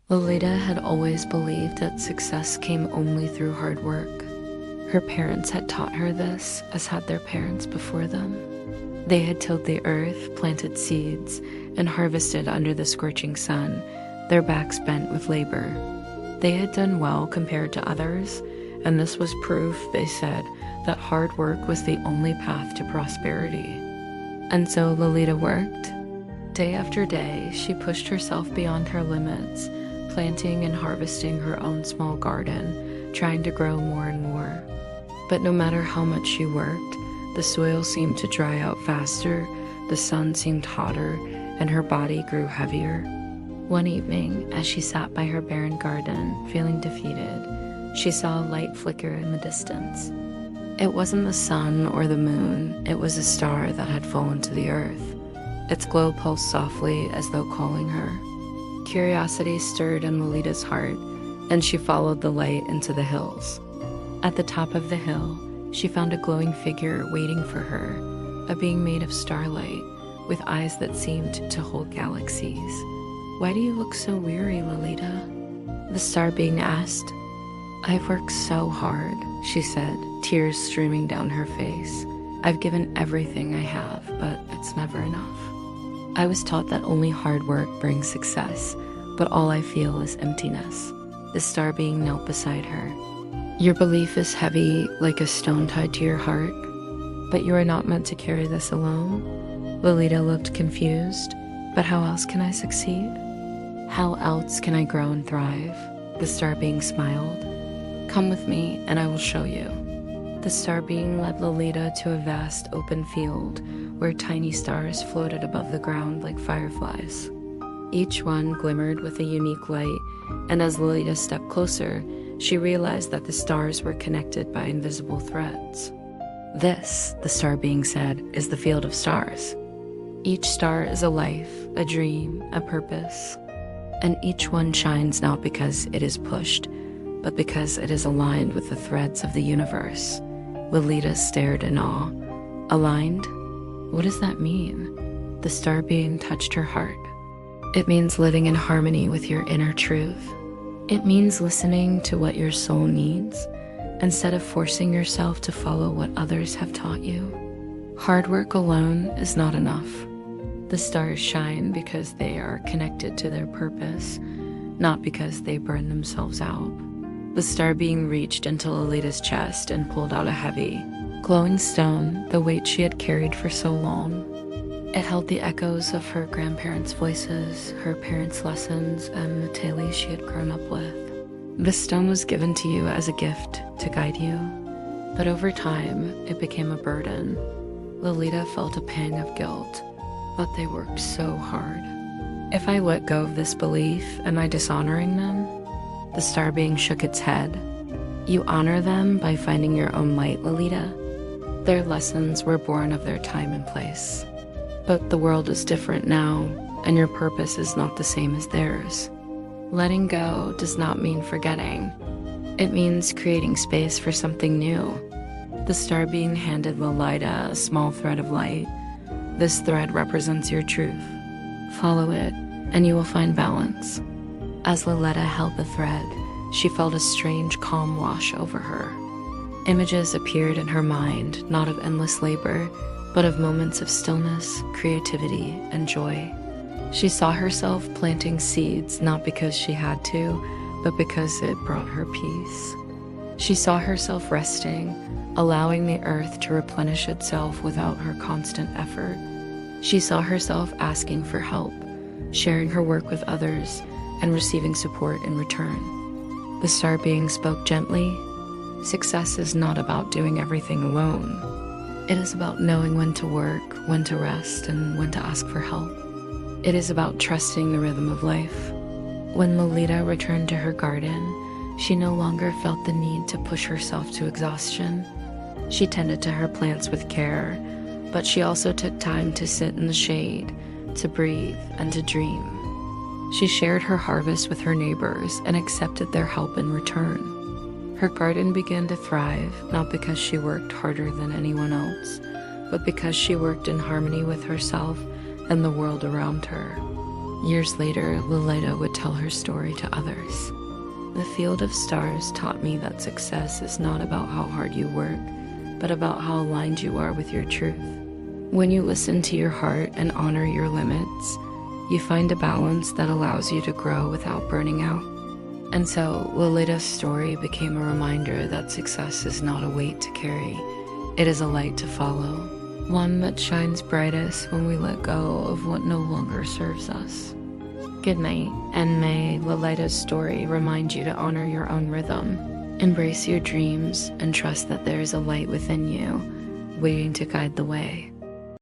Lalita had always believed that success came only through hard work. Her parents had taught her this, as had their parents before them. They had tilled the earth, planted seeds, and harvested under the scorching sun, their backs bent with labor. They had done well compared to others, and this was proof, they said, that hard work was the only path to prosperity. And so Lalita worked. Day after day, she pushed herself beyond her limits, planting and harvesting her own small garden, trying to grow more and more. But no matter how much she worked, the soil seemed to dry out faster, the sun seemed hotter, and her body grew heavier. One evening, as she sat by her barren garden, feeling defeated, she saw a light flicker in the distance. It wasn't the sun or the moon, it was a star that had fallen to the earth. Its glow pulsed softly as though calling her. Curiosity stirred in Lolita's heart, and she followed the light into the hills. At the top of the hill, she found a glowing figure waiting for her, a being made of starlight, with eyes that seemed to hold galaxies. "Why do you look so weary, Lalita?" the star being asked. "I've worked so hard," she said, tears streaming down her face. "I've given everything I have, but it's never enough. I was taught that only hard work brings success, but all I feel is emptiness." The star being knelt beside her. "Your belief is heavy like a stone tied to your heart, but you are not meant to carry this alone." Lalita looked confused. "But how else can I succeed? How else can I grow and thrive?" The star being smiled. "Come with me and I will show you." The star being led Lalita to a vast open field where tiny stars floated above the ground like fireflies. Each one glimmered with a unique light, and as Lalita stepped closer, she realized that the stars were connected by invisible threads. "This," the star being said, "is the field of stars. Each star is a life, a dream, a purpose. And each one shines not because it is pushed, but because it is aligned with the threads of the universe." Lalita stared in awe. "Aligned? What does that mean?" The star being touched her heart. "It means living in harmony with your inner truth. It means listening to what your soul needs, instead of forcing yourself to follow what others have taught you. Hard work alone is not enough. The stars shine because they are connected to their purpose, not because they burn themselves out." The star being reached into Lolita's chest and pulled out a heavy, glowing stone, the weight she had carried for so long. It held the echoes of her grandparents' voices, her parents' lessons, and the tales she had grown up with. "The stone was given to you as a gift to guide you, but over time, it became a burden." Lolita felt a pang of guilt, but they worked so hard. "If I let go of this belief, am I dishonoring them?" The star being shook its head. "You honor them by finding your own light, Lalita. Their lessons were born of their time and place. But the world is different now, and your purpose is not the same as theirs. Letting go does not mean forgetting. It means creating space for something new." The star being handed Lalita a small thread of light. "This thread represents your truth. Follow it, and you will find balance." As Lalita held the thread, she felt a strange calm wash over her. Images appeared in her mind, not of endless labor, but of moments of stillness, creativity, and joy. She saw herself planting seeds not because she had to, but because it brought her peace. She saw herself resting, allowing the earth to replenish itself without her constant effort. She saw herself asking for help, sharing her work with others, and receiving support in return. The star being spoke gently. "Success is not about doing everything alone. It is about knowing when to work, when to rest, and when to ask for help. It is about trusting the rhythm of life." When Lolita returned to her garden, she no longer felt the need to push herself to exhaustion. She tended to her plants with care, but she also took time to sit in the shade, to breathe, and to dream. She shared her harvest with her neighbors and accepted their help in return. Her garden began to thrive, not because she worked harder than anyone else, but because she worked in harmony with herself and the world around her. Years later, Lalita would tell her story to others. The field of stars taught me that success is not about how hard you work, but about how aligned you are with your truth. When you listen to your heart and honor your limits, you find a balance that allows you to grow without burning out. And so, Lolita's story became a reminder that success is not a weight to carry. It is a light to follow, one that shines brightest when we let go of what no longer serves us. Good night, and may Lolita's story remind you to honor your own rhythm, embrace your dreams, and trust that there is a light within you, waiting to guide the way.